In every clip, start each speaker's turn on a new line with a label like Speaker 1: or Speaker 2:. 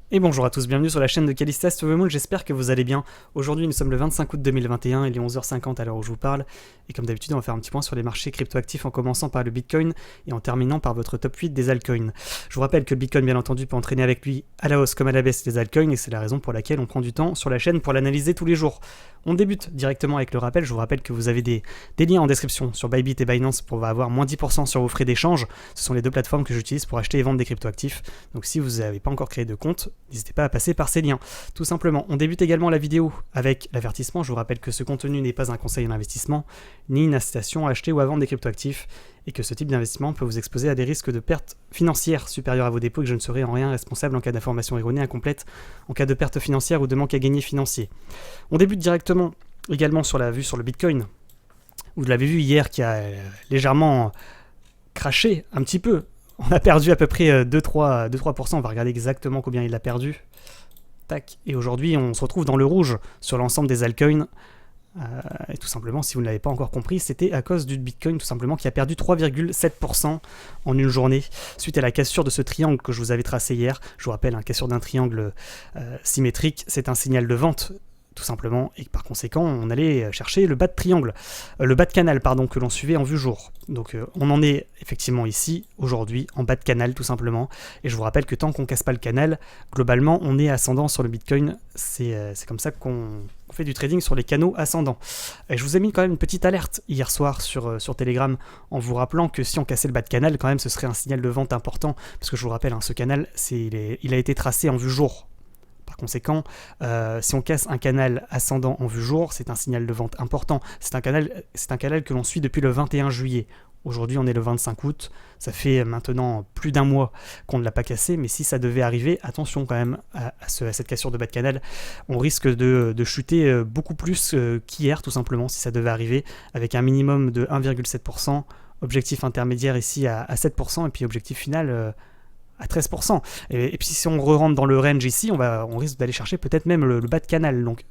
Speaker 1: Et bonjour à tous, bienvenue sur la chaîne de Callistas Moon, j'espère que vous allez bien. Aujourd'hui nous sommes le 25 août 2021, il est 11h50 à l'heure où je vous parle, et comme d'habitude on va faire un petit point sur les marchés cryptoactifs en commençant par le Bitcoin et en terminant par votre top 8 des altcoins. Je vous rappelle que le Bitcoin bien entendu peut entraîner avec lui à la hausse comme à la baisse les altcoins, et c'est la raison pour laquelle on prend du temps sur la chaîne pour l'analyser tous les jours. On débute directement avec le rappel, je vous rappelle que vous avez des liens en description sur Bybit et Binance pour avoir moins 10% sur vos frais d'échange. Ce sont les deux plateformes que j'utilise pour acheter et vendre des cryptoactifs, donc si vous n'avez pas encore créé de compte, n'hésitez pas à passer par ces liens, tout simplement. On débute également la vidéo avec l'avertissement. Je vous rappelle que ce contenu n'est pas un conseil d'investissement, ni une incitation à acheter ou à vendre des cryptoactifs, et que ce type d'investissement peut vous exposer à des risques de perte financière supérieurs à vos dépôts et que je ne serai en rien responsable en cas d'information erronée, incomplète, en cas de perte financière ou de manque à gagner financier. On débute directement également sur la vue sur le Bitcoin. Vous l'avez vu hier qui a légèrement craché un petit peu. On a perdu à peu près 2-3%, on va regarder exactement combien il a perdu. Tac. Et aujourd'hui, on se retrouve dans le rouge sur l'ensemble des altcoins. Et tout simplement, si vous ne l'avez pas encore compris, c'était à cause du Bitcoin tout simplement qui a perdu 3,7% en une journée suite à la cassure de ce triangle que je vous avais tracé hier. Je vous rappelle, cassure d'un triangle symétrique, c'est un signal de vente tout simplement, et par conséquent on allait chercher le bas de triangle, le bas de canal pardon, que l'on suivait en vue jour. Donc on en est effectivement ici aujourd'hui en bas de canal tout simplement, et je vous rappelle que tant qu'on casse pas le canal, globalement on est ascendant sur le Bitcoin. C'est comme ça qu'on fait du trading sur les canaux ascendants. Et je vous ai mis quand même une petite alerte hier soir sur Telegram en vous rappelant que si on cassait le bas de canal, quand même ce serait un signal de vente important, parce que je vous rappelle, ce canal il a été tracé en vue jour. Par conséquent, si on casse un canal ascendant en vue jour, c'est un signal de vente important. C'est un canal que l'on suit depuis le 21 juillet. Aujourd'hui, on est le 25 août. Ça fait maintenant plus d'un mois qu'on ne l'a pas cassé, mais si ça devait arriver, attention quand même à cette cassure de bas de canal. On risque de chuter beaucoup plus qu'hier, tout simplement, si ça devait arriver, avec un minimum de 1,7%, objectif intermédiaire ici à 7%, et puis objectif final à 13%. Et puis si on re-rentre dans le range ici, on risque d'aller chercher peut-être même le bas de canal. Donc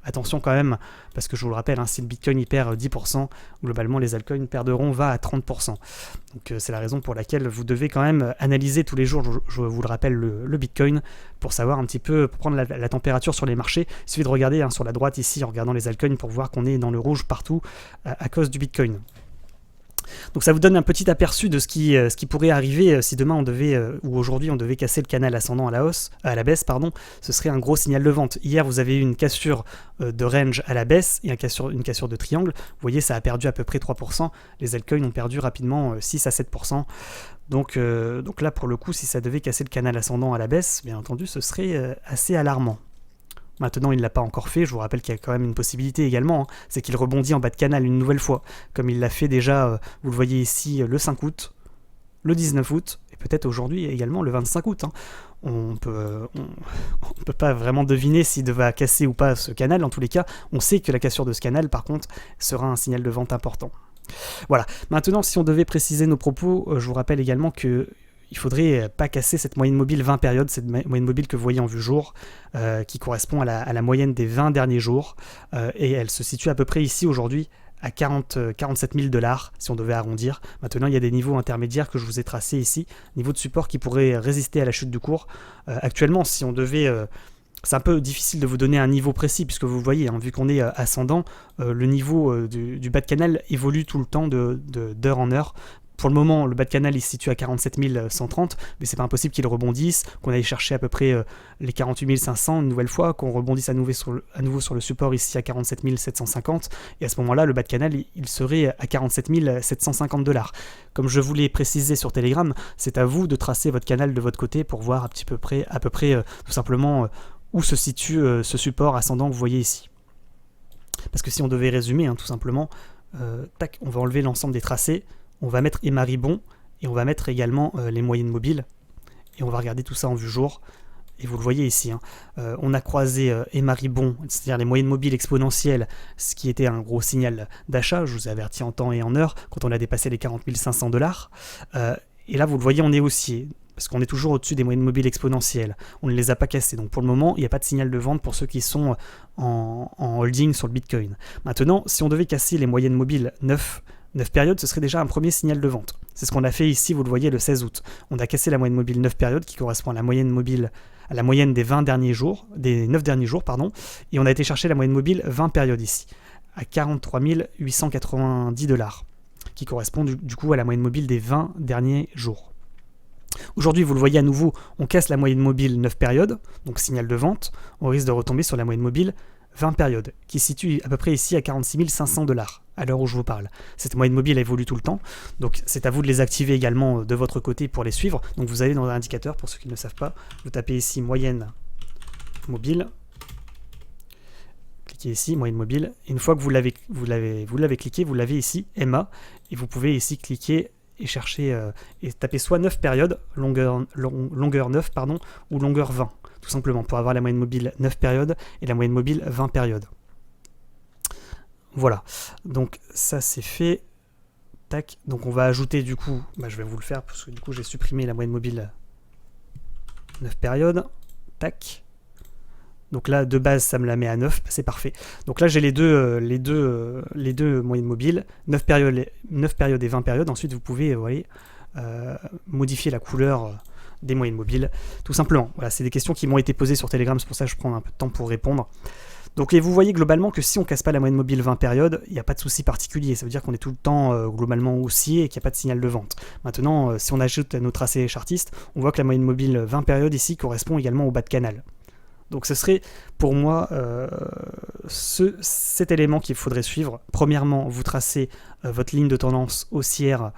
Speaker 1: attention quand même, parce que je vous le rappelle, si le Bitcoin y perd 10%, globalement les altcoins perdront 20 à 30%. Donc c'est la raison pour laquelle vous devez quand même analyser tous les jours, je vous le rappelle, le Bitcoin, pour savoir un petit peu, pour prendre la température sur les marchés. Il suffit de regarder sur la droite ici, en regardant les altcoins, pour voir qu'on est dans le rouge partout à cause du Bitcoin. Donc ça vous donne un petit aperçu de ce qui pourrait arriver si demain on devait, ou aujourd'hui on devait casser le canal ascendant à la baisse, ce serait un gros signal de vente. Hier vous avez eu une cassure de range à la baisse et une cassure de triangle. Vous voyez, ça a perdu à peu près 3%. Les altcoins ont perdu rapidement 6 à 7%. Donc là pour le coup, si ça devait casser le canal ascendant à la baisse, bien entendu ce serait assez alarmant. Maintenant, il ne l'a pas encore fait. Je vous rappelle qu'il y a quand même une possibilité également, c'est qu'il rebondit en bas de canal une nouvelle fois, comme il l'a fait déjà, vous le voyez ici, le 5 août, le 19 août, et peut-être aujourd'hui également le 25 août. On peut pas vraiment deviner s'il va casser ou pas ce canal. En tous les cas, on sait que la cassure de ce canal, par contre, sera un signal de vente important. Voilà. Maintenant, si on devait préciser nos propos, je vous rappelle également que il faudrait pas casser cette moyenne mobile 20 périodes, cette moyenne mobile que vous voyez en vue jour, qui correspond à la moyenne des 20 derniers jours, et elle se situe à peu près ici aujourd'hui à 47 000 $, si on devait arrondir. Maintenant, il y a des niveaux intermédiaires que je vous ai tracés ici, niveaux de support qui pourraient résister à la chute du cours. Actuellement, si on devait... c'est un peu difficile de vous donner un niveau précis, puisque vous voyez, vu qu'on est ascendant, le niveau du bas de canal évolue tout le temps d'heure en heure. Pour le moment, le bas de canal il se situe à 47 130, mais c'est pas impossible qu'il rebondisse, qu'on aille chercher à peu près les 48 500 une nouvelle fois, qu'on rebondisse à nouveau sur le support ici à 47 750, et à ce moment-là, le bas de canal il serait à 47 750 $. Comme je vous l'ai précisé sur Telegram, c'est à vous de tracer votre canal de votre côté pour voir à peu près tout simplement où se situe ce support ascendant que vous voyez ici. Parce que si on devait résumer, tout simplement, on va enlever l'ensemble des tracés. On va mettre Emaribon et on va mettre également les moyennes mobiles, et on va regarder tout ça en vue jour. Et vous le voyez ici, on a croisé Emaribon, c'est-à-dire les moyennes mobiles exponentielles, ce qui était un gros signal d'achat. Je vous ai averti en temps et en heure quand on a dépassé les 40 500 $. Et là, vous le voyez, on est haussier, parce qu'on est toujours au-dessus des moyennes mobiles exponentielles. On ne les a pas cassées. Donc pour le moment, il n'y a pas de signal de vente pour ceux qui sont en holding sur le Bitcoin. Maintenant, si on devait casser les moyennes mobiles 9 périodes, ce serait déjà un premier signal de vente. C'est ce qu'on a fait ici, vous le voyez, le 16 août. On a cassé la moyenne mobile 9 périodes, qui correspond à la moyenne mobile à la moyenne des 9 derniers jours, et on a été chercher la moyenne mobile 20 périodes ici, à 43 890 $, qui correspond du coup à la moyenne mobile des 20 derniers jours. Aujourd'hui, vous le voyez à nouveau, on casse la moyenne mobile 9 périodes, donc signal de vente, on risque de retomber sur la moyenne mobile 20 périodes, qui se situe à peu près ici à 46 500 $, à l'heure où je vous parle. Cette moyenne mobile évolue tout le temps, donc c'est à vous de les activer également de votre côté pour les suivre. Donc vous allez dans l'indicateur, pour ceux qui ne le savent pas, vous tapez ici moyenne mobile, cliquez ici, moyenne mobile, et une fois que vous l'avez cliqué, vous l'avez ici, MA, et vous pouvez ici cliquer et chercher, et taper soit 9 périodes, longueur 9, ou longueur 20, tout simplement, pour avoir la moyenne mobile 9 périodes et la moyenne mobile 20 périodes. Voilà, donc ça c'est fait. Tac, donc on va ajouter du coup, je vais vous le faire, parce que du coup j'ai supprimé la moyenne mobile 9 périodes. Tac. Donc là, de base, ça me la met à 9, c'est parfait. Donc là, j'ai les deux moyennes mobiles, 9 périodes et 20 périodes. Ensuite, vous pouvez modifier la couleur des moyennes mobiles, tout simplement. Voilà, c'est des questions qui m'ont été posées sur Telegram, c'est pour ça que je prends un peu de temps pour répondre. Donc, et vous voyez globalement que si on ne casse pas la moyenne mobile 20 périodes, il n'y a pas de souci particulier. Ça veut dire qu'on est tout le temps globalement haussier et qu'il n'y a pas de signal de vente. Maintenant, si on ajoute nos tracés chartistes, on voit que la moyenne mobile 20 périodes ici correspond également au bas de canal. Donc ce serait pour moi cet élément qu'il faudrait suivre. Premièrement, vous tracez votre ligne de tendance haussière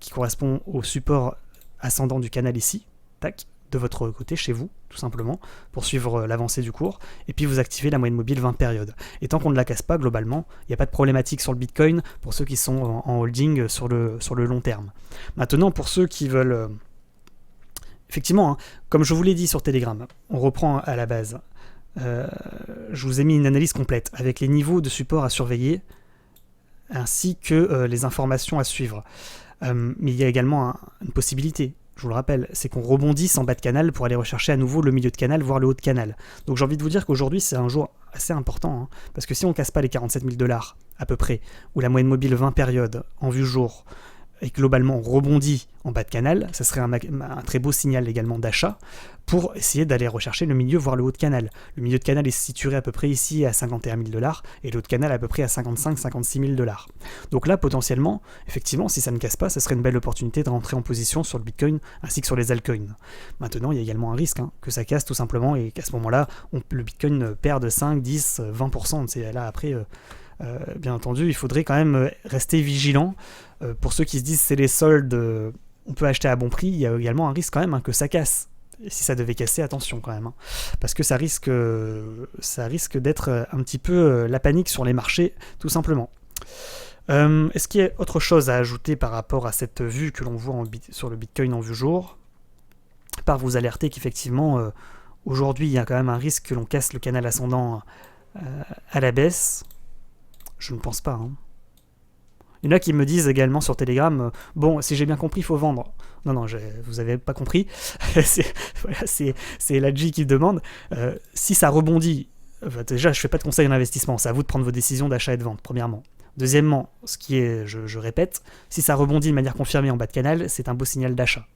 Speaker 1: qui correspond au support ascendant du canal ici, tac, de votre côté, chez vous, tout simplement, pour suivre l'avancée du cours. Et puis vous activez la moyenne mobile 20 périodes. Et tant qu'on ne la casse pas, globalement, il n'y a pas de problématique sur le Bitcoin pour ceux qui sont en holding sur le long terme. Maintenant, pour ceux qui veulent... Effectivement, comme je vous l'ai dit sur Telegram, on reprend à la base. Je vous ai mis une analyse complète avec les niveaux de support à surveiller ainsi que les informations à suivre. Mais il y a également une possibilité, je vous le rappelle, c'est qu'on rebondisse en bas de canal pour aller rechercher à nouveau le milieu de canal, voire le haut de canal. Donc j'ai envie de vous dire qu'aujourd'hui c'est un jour assez important, parce que si on ne casse pas les 47 000 $ à peu près, ou la moyenne mobile 20 périodes en vue jour, et globalement on rebondit en bas de canal, ça serait un très beau signal également d'achat pour essayer d'aller rechercher le milieu, voire le haut de canal. Le milieu de canal est situé à peu près ici à 51 000 $ et le haut de canal à peu près à 55-56 000 $. Donc là, potentiellement, effectivement, si ça ne casse pas, ça serait une belle opportunité de rentrer en position sur le Bitcoin ainsi que sur les altcoins. Maintenant, il y a également un risque que ça casse tout simplement et qu'à ce moment-là, le Bitcoin perde 5, 10, 20%. C'est là après... bien entendu, il faudrait quand même rester vigilant. Pour ceux qui se disent c'est les soldes, on peut acheter à bon prix, il y a également un risque quand même que ça casse. Et si ça devait casser, attention quand même. Parce que ça risque d'être un petit peu la panique sur les marchés, tout simplement. Est-ce qu'il y a autre chose à ajouter par rapport à cette vue que l'on voit sur le Bitcoin en vue jour ? Par vous alerter qu'effectivement, aujourd'hui, il y a quand même un risque que l'on casse le canal ascendant à la baisse. Je ne pense pas. Il y en a qui me disent également sur Telegram, bon, si j'ai bien compris, il faut vendre. Non, vous n'avez pas compris. c'est la G qui demande. Si ça rebondit, déjà, je ne fais pas de conseil en investissement. C'est à vous de prendre vos décisions d'achat et de vente, premièrement. Deuxièmement, ce qui est, je répète, si ça rebondit de manière confirmée en bas de canal, c'est un beau signal d'achat.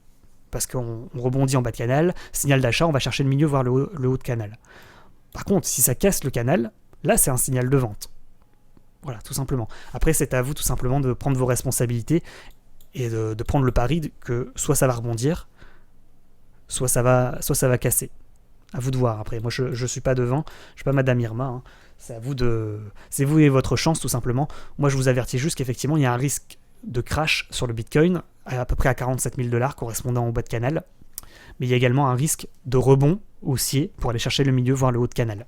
Speaker 1: Parce qu'on rebondit en bas de canal, signal d'achat, on va chercher le milieu, voire le haut de canal. Par contre, si ça casse le canal, là, c'est un signal de vente. Voilà, tout simplement. Après, c'est à vous tout simplement de prendre vos responsabilités et de prendre le pari que soit ça va rebondir, soit ça va casser. À vous de voir. Après, moi, je suis pas devant, je suis pas Madame Irma. C'est vous et votre chance, tout simplement. Moi, je vous avertis juste qu'effectivement, il y a un risque de crash sur le Bitcoin, à peu près à 47 000 $ correspondant au bas de canal. Mais il y a également un risque de rebond haussier pour aller chercher le milieu, voire le haut de canal.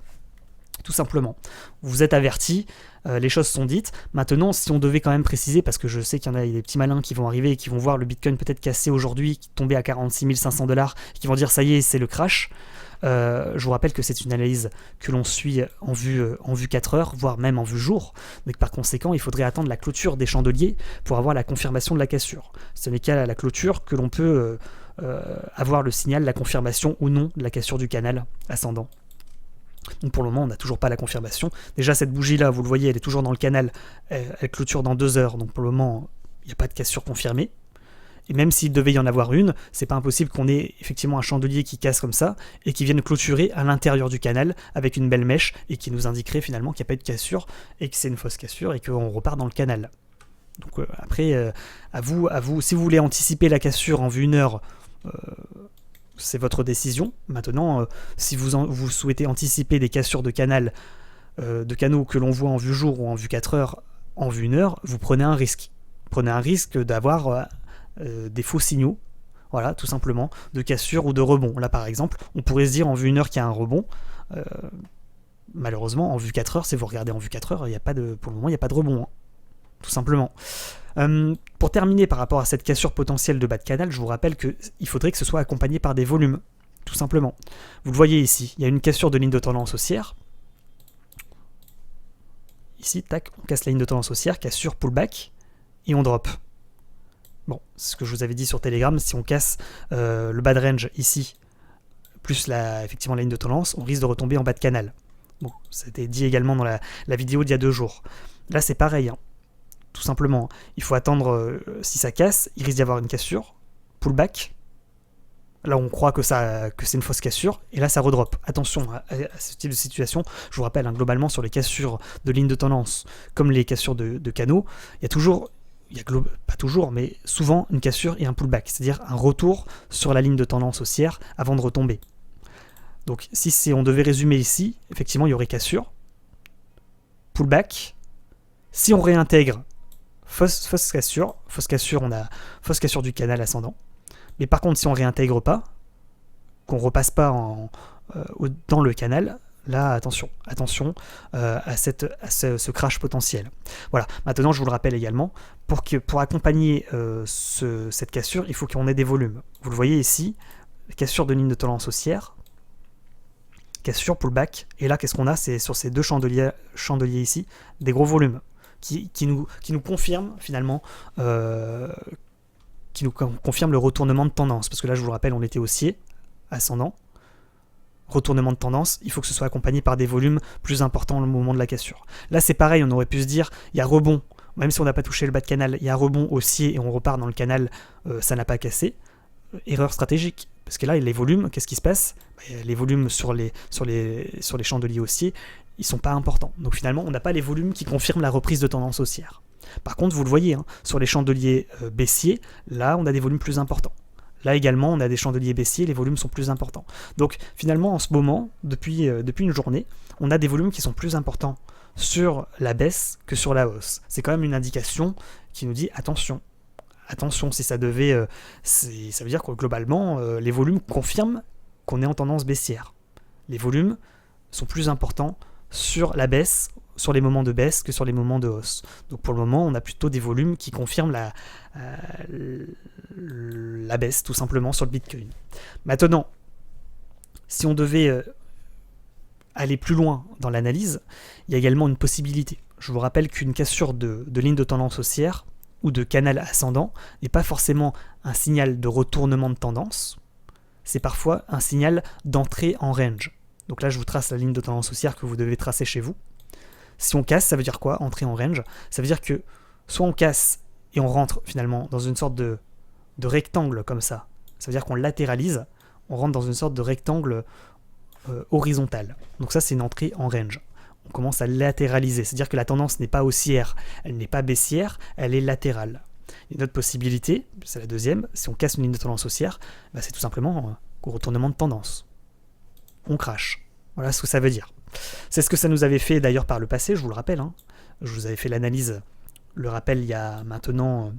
Speaker 1: Tout simplement. Vous êtes avertis, les choses sont dites. Maintenant, si on devait quand même préciser, parce que je sais qu'il y en a des petits malins qui vont arriver et qui vont voir le Bitcoin peut-être cassé aujourd'hui, tomber à 46 500 $, qui vont dire ça y est, c'est le crash. Je vous rappelle que c'est une analyse que l'on suit en vue 4 heures, voire même en vue jour. Donc par conséquent, il faudrait attendre la clôture des chandeliers pour avoir la confirmation de la cassure. Ce n'est qu'à la clôture que l'on peut avoir le signal, la confirmation ou non de la cassure du canal ascendant. Donc pour le moment, on n'a toujours pas la confirmation. Déjà, cette bougie-là, vous le voyez, elle est toujours dans le canal. Elle clôture dans 2 heures. Donc pour le moment, il n'y a pas de cassure confirmée. Et même s'il devait y en avoir une, c'est pas impossible qu'on ait effectivement un chandelier qui casse comme ça et qui vienne clôturer à l'intérieur du canal avec une belle mèche et qui nous indiquerait finalement qu'il n'y a pas eu de cassure et que c'est une fausse cassure et qu'on repart dans le canal. Donc après, à vous, si vous voulez anticiper la cassure en vue 1 heure, c'est votre décision. Maintenant, si vous souhaitez anticiper des cassures de canaux que l'on voit en vue jour ou en vue 4 heures, en vue 1 heure, vous prenez un risque. Prenez un risque d'avoir des faux signaux, voilà, tout simplement, de cassure ou de rebond. Là, par exemple, on pourrait se dire en vue 1 heure qu'il y a un rebond. Malheureusement, en vue 4 heures, si vous regardez en vue 4 heures, pour le moment, il n'y a pas de rebond, hein, tout simplement. Pour terminer par rapport à cette cassure potentielle de bas de canal, je vous rappelle qu'il faudrait que ce soit accompagné par des volumes, tout simplement. Vous le voyez ici, il y a une cassure de ligne de tendance haussière. Ici, tac, on casse la ligne de tendance haussière, cassure, pullback, et on drop. Bon, c'est ce que je vous avais dit sur Telegram, si on casse le bas de range ici, plus effectivement la ligne de tendance, on risque de retomber en bas de canal. Bon, ça a été dit également dans la vidéo d'il y a 2 jours. Là, c'est pareil, hein. Tout simplement, il faut attendre, si ça casse, il risque d'y avoir une cassure, pullback. Là, on croit que c'est une fausse cassure, et là, ça redrop. Attention à ce type de situation. Je vous rappelle, hein, globalement, sur les cassures de ligne de tendance, comme les cassures de canaux, il y a toujours, pas toujours, mais souvent une cassure et un pullback, c'est-à-dire un retour sur la ligne de tendance haussière avant de retomber. Donc, si on devait résumer ici, effectivement, il y aurait cassure, pullback. Si on réintègre, fausse cassure, on a fausse cassure du canal ascendant. Mais par contre, si on ne réintègre pas, qu'on ne repasse pas dans le canal, là, attention à ce crash potentiel. Voilà. Maintenant, je vous le rappelle également, pour accompagner cette cassure, il faut qu'on ait des volumes. Vous le voyez ici, cassure de ligne de tendance haussière, cassure, pullback, et là, qu'est-ce qu'on a? C'est sur ces 2 chandeliers ici, des gros volumes qui nous confirment finalement confirme le retournement de tendance, parce que là, je vous le rappelle, on était haussier, ascendant, retournement de tendance, il faut que ce soit accompagné par des volumes plus importants au moment de la cassure. Là, c'est pareil, on aurait pu se dire, il y a rebond, même si on n'a pas touché le bas de canal, il y a rebond haussier et on repart dans le canal, ça n'a pas cassé. Erreur stratégique, parce que là, les volumes, qu'est-ce qui se passe? Les volumes sur les chandeliers haussiers, ils sont pas importants. Donc finalement, on n'a pas les volumes qui confirment la reprise de tendance haussière. Par contre, vous le voyez, hein, sur les chandeliers baissiers, là, on a des volumes plus importants. Là également, on a des chandeliers baissiers, les volumes sont plus importants. Donc finalement, en ce moment, depuis une journée, on a des volumes qui sont plus importants sur la baisse que sur la hausse. C'est quand même une indication qui nous dit attention. Attention, si ça devait... ça veut dire que globalement, les volumes confirment qu'on est en tendance baissière. Les volumes sont plus importants sur la baisse, sur les moments de baisse que sur les moments de hausse. Donc pour le moment, on a plutôt des volumes qui confirment la baisse, tout simplement, sur le Bitcoin. Maintenant, si on devait aller plus loin dans l'analyse, il y a également une possibilité. Je vous rappelle qu'une cassure de ligne de tendance haussière ou de canal ascendant n'est pas forcément un signal de retournement de tendance, c'est parfois un signal d'entrée en range. Donc là, je vous trace la ligne de tendance haussière que vous devez tracer chez vous. Si on casse, ça veut dire quoi? Entrer en range. Ça veut dire que soit on casse et on rentre finalement dans une sorte de rectangle comme ça. Ça veut dire qu'on latéralise, on rentre dans une sorte de rectangle horizontal. Donc ça, c'est une entrée en range. On commence à latéraliser, c'est-à-dire que la tendance n'est pas haussière, elle n'est pas baissière, elle est latérale. Une autre possibilité, c'est la deuxième, si on casse une ligne de tendance haussière, c'est tout simplement un retournement de tendance. On crache. Voilà ce que ça veut dire. C'est ce que ça nous avait fait d'ailleurs par le passé, je vous le rappelle. Hein. Je vous avais fait l'analyse, le rappel il y a maintenant,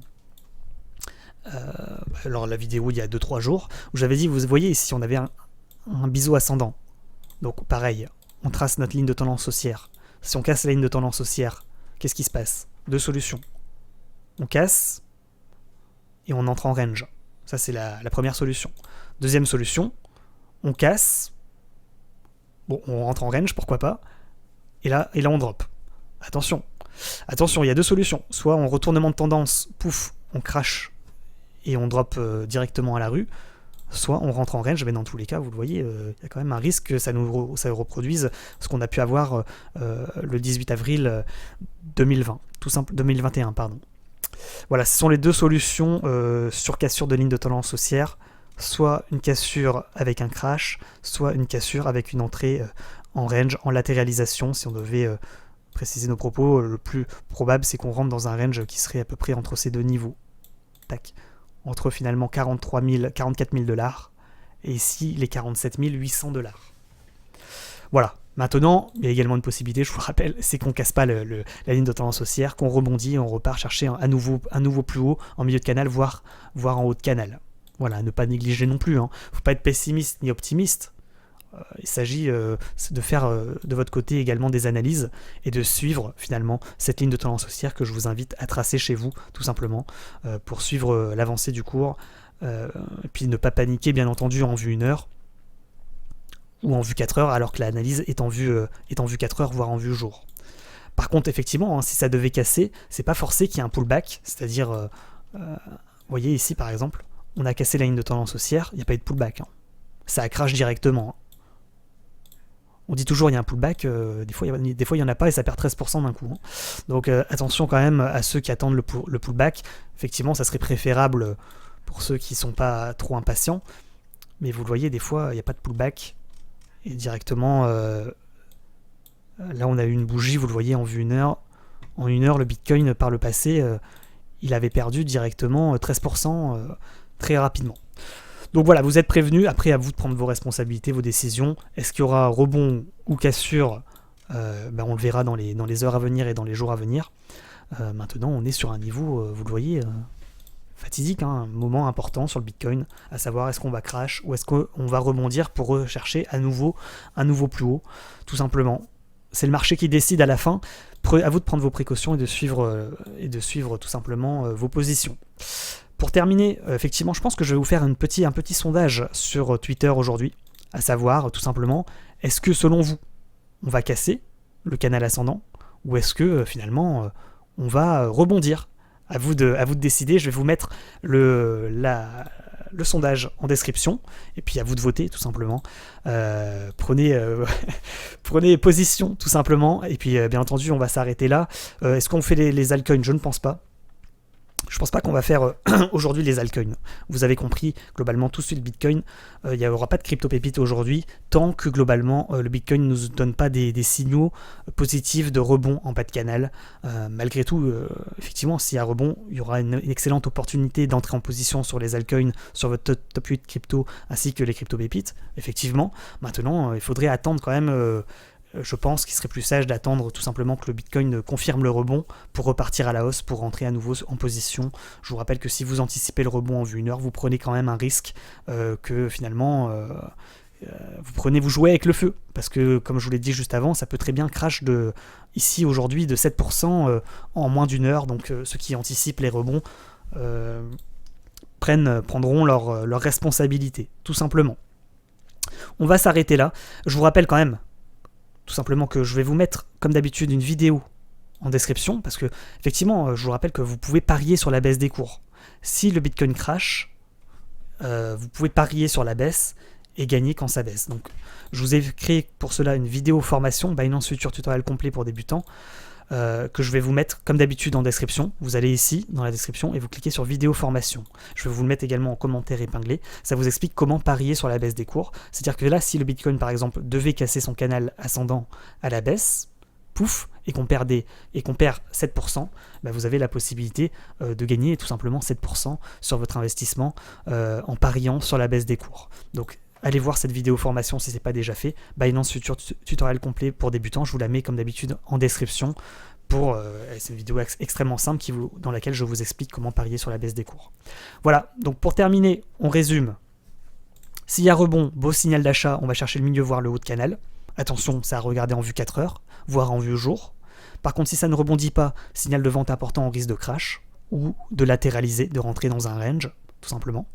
Speaker 1: alors la vidéo il y a 2-3 jours, où j'avais dit, vous voyez ici, on avait un biseau ascendant. Donc pareil, on trace notre ligne de tendance haussière. Si on casse la ligne de tendance haussière, qu'est-ce qui se passe? 2 solutions. On casse et on entre en range. Ça, c'est la première solution. Deuxième solution, on casse. Bon, on rentre en range, pourquoi pas. Et là on drop. Attention, il y a 2 solutions. Soit en retournement de tendance, pouf, on crash et on drop directement à la rue. Soit on rentre en range, mais dans tous les cas, vous le voyez, il y a quand même un risque que ça reproduise ce qu'on a pu avoir le 18 avril 2021. Voilà, ce sont les deux solutions sur cassure de ligne de tendance haussière, soit une cassure avec un crash, soit une cassure avec une entrée en range, en latéralisation. Si on devait préciser nos propos, le plus probable c'est qu'on rentre dans un range qui serait à peu près entre ces deux niveaux. Tac. Entre finalement 44 000 dollars et ici les 47 800 dollars. Voilà. Maintenant, il y a également une possibilité, je vous rappelle, c'est qu'on casse pas la ligne de tendance haussière, qu'on rebondit et on repart chercher un nouveau plus haut en milieu de canal, voire en haut de canal. Voilà, ne pas négliger non plus. Faut pas être pessimiste ni optimiste. Il s'agit de faire de votre côté également des analyses et de suivre finalement cette ligne de tendance haussière que je vous invite à tracer chez vous, tout simplement, pour suivre l'avancée du cours. Et puis ne pas paniquer, bien entendu, en vue 1 heure ou en vue 4 heures, alors que l'analyse est en vue 4 heures, voire en vue jour. Par contre, effectivement, si ça devait casser, c'est pas forcé qu'il y ait un pullback, c'est-à-dire, vous voyez ici par exemple, on a cassé la ligne de tendance haussière, il n'y a pas eu de pullback. Ça crash directement. On dit toujours il y a un pullback, des fois il n'y en a pas et ça perd 13% d'un coup. Donc attention quand même à ceux qui attendent le pullback. Effectivement, ça serait préférable pour ceux qui ne sont pas trop impatients, mais vous le voyez, des fois il n'y a pas de pullback. Et directement, là on a eu une bougie, vous le voyez, en vue 1 heure. En 1 heure, le Bitcoin, par le passé, il avait perdu directement 13% très rapidement. Donc voilà, vous êtes prévenus, après à vous de prendre vos responsabilités, vos décisions. Est-ce qu'il y aura rebond ou cassure on le verra dans les heures à venir et dans les jours à venir. Maintenant, on est sur un niveau, vous le voyez, fatidique, un moment important sur le Bitcoin, à savoir est-ce qu'on va crash ou est-ce qu'on va rebondir pour rechercher à nouveau un nouveau plus haut, tout simplement. C'est le marché qui décide à la fin. À vous de prendre vos précautions et de suivre tout simplement vos positions. Pour terminer, effectivement, je pense que je vais vous faire un petit sondage sur Twitter aujourd'hui, à savoir tout simplement, est-ce que selon vous, on va casser le canal ascendant ou est-ce que finalement on va rebondir? À vous de décider. Je vais vous mettre le sondage en description et puis à vous de voter tout simplement. Prenez position tout simplement et puis bien entendu on va s'arrêter là. Est-ce qu'on fait les altcoins? Je ne pense pas. Je pense pas qu'on va faire aujourd'hui les altcoins. Vous avez compris, globalement, tout de suite le Bitcoin, il n'y aura pas de crypto-pépite aujourd'hui, tant que globalement le Bitcoin ne nous donne pas des signaux positifs de rebond en bas de canal. Malgré tout, effectivement, s'il y a rebond, il y aura une excellente opportunité d'entrer en position sur les altcoins, sur votre top 8 crypto, ainsi que les crypto-pépites, effectivement. Maintenant, il faudrait attendre quand même... je pense qu'il serait plus sage d'attendre tout simplement que le Bitcoin confirme le rebond pour repartir à la hausse, pour rentrer à nouveau en position. Je vous rappelle que si vous anticipez le rebond en vue 1 heure, vous prenez quand même un risque que finalement vous jouez avec le feu. Parce que comme je vous l'ai dit juste avant, ça peut très bien crash ici aujourd'hui de 7% en moins d'une heure. Donc ceux qui anticipent les rebonds prendront leur responsabilité, tout simplement. On va s'arrêter là. Je vous rappelle quand même tout simplement que je vais vous mettre, comme d'habitude, une vidéo en description, parce que, effectivement, je vous rappelle que vous pouvez parier sur la baisse des cours. Si le Bitcoin crash, vous pouvez parier sur la baisse et gagner quand ça baisse. Donc, je vous ai créé pour cela une vidéo formation, Binance Future Tutoriel complet pour débutants, que je vais vous mettre, comme d'habitude, en description. Vous allez ici, dans la description, et vous cliquez sur vidéo formation. Je vais vous le mettre également en commentaire épinglé. Ça vous explique comment parier sur la baisse des cours. C'est-à-dire que là, si le Bitcoin, par exemple, devait casser son canal ascendant à la baisse, pouf, et qu'on perd 7%, vous avez la possibilité de gagner tout simplement 7% sur votre investissement en pariant sur la baisse des cours. Donc, allez voir cette vidéo formation si ce n'est pas déjà fait. Binance Future Tutoriel complet pour débutants, je vous la mets comme d'habitude en description. C'est une vidéo extrêmement simple dans laquelle je vous explique comment parier sur la baisse des cours. Voilà, donc pour terminer, on résume. S'il y a rebond, beau signal d'achat, on va chercher le milieu, voire le haut de canal. Attention, c'est à regarder en vue 4 heures, voire en vue jour. Par contre, si ça ne rebondit pas, signal de vente important, on risque de crash ou de latéraliser, de rentrer dans un range, tout simplement.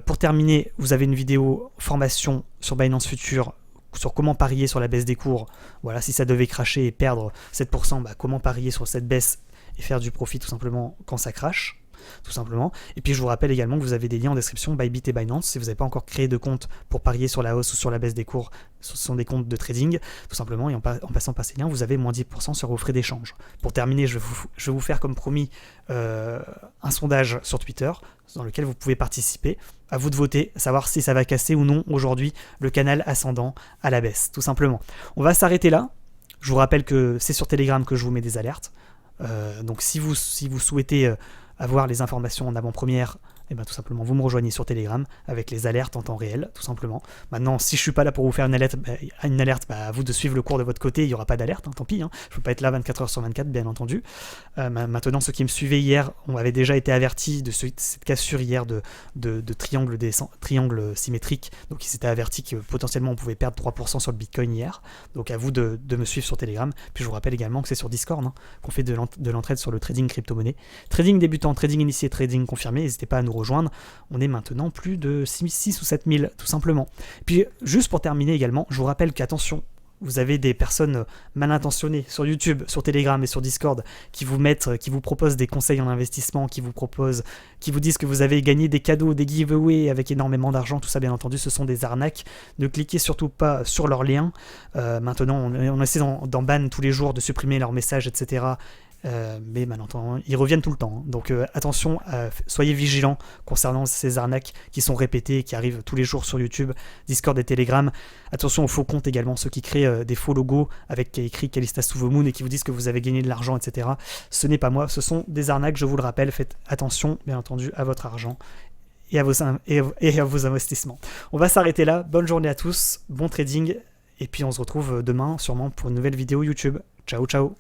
Speaker 1: Pour terminer, vous avez une vidéo formation sur Binance Future sur comment parier sur la baisse des cours. Voilà, si ça devait crasher et perdre 7%, comment parier sur cette baisse et faire du profit tout simplement quand ça crache. tout simplement. Et puis je vous rappelle également que vous avez des liens en description Bybit et Binance. Si vous n'avez pas encore créé de compte pour parier sur la hausse ou sur la baisse des cours, ce sont des comptes de trading, tout simplement, et en passant par ces liens, vous avez moins 10% sur vos frais d'échange. Pour terminer, je vais vous faire comme promis un sondage sur Twitter dans lequel vous pouvez participer. À vous de voter, savoir si ça va casser ou non aujourd'hui le canal ascendant à la baisse, tout simplement. On va s'arrêter là. Je vous rappelle que c'est sur Telegram que je vous mets des alertes. Donc si vous souhaitez avoir les informations en avant-première, et bien tout simplement vous me rejoignez sur Telegram avec les alertes en temps réel, tout simplement. Maintenant, si je suis pas là pour vous faire une alerte, à vous de suivre le cours de votre côté, il n'y aura pas d'alerte, tant pis, je ne peux pas être là 24 heures sur 24, bien entendu. Maintenant, ceux qui me suivaient hier, on avait déjà été avertis de cette cassure hier de triangle symétrique, donc ils s'étaient avertis que potentiellement on pouvait perdre 3% sur le Bitcoin hier, donc à vous de me suivre sur Telegram. Puis je vous rappelle également que c'est sur Discord qu'on fait de l'entraide sur le trading crypto-monnaie. Trading débutant, trading initié, trading confirmé, n'hésitez pas à nous rejoindre. On est maintenant plus de 6 ou 7 000 tout simplement. Puis juste pour terminer également, je vous rappelle qu'attention, vous avez des personnes mal intentionnées sur YouTube, sur Telegram et sur Discord qui vous proposent des conseils en investissement, qui vous disent que vous avez gagné des cadeaux, des giveaways avec énormément d'argent. Tout ça, bien entendu, ce sont des arnaques. Ne cliquez surtout pas sur leurs liens. Maintenant, on essaie d'en ban tous les jours, de supprimer leurs messages, etc. Mais maintenant, ils reviennent tout le temps. Donc attention, soyez vigilants concernant ces arnaques qui sont répétées et qui arrivent tous les jours sur YouTube, Discord et Telegram. Attention aux faux comptes également, ceux qui créent des faux logos avec écrit Callistas to the Moon et qui vous disent que vous avez gagné de l'argent, etc. Ce n'est pas moi, ce sont des arnaques, je vous le rappelle. Faites attention, bien entendu, à votre argent et à vos investissements. On va s'arrêter là. Bonne journée à tous, bon trading, et puis on se retrouve demain sûrement pour une nouvelle vidéo YouTube. Ciao, ciao.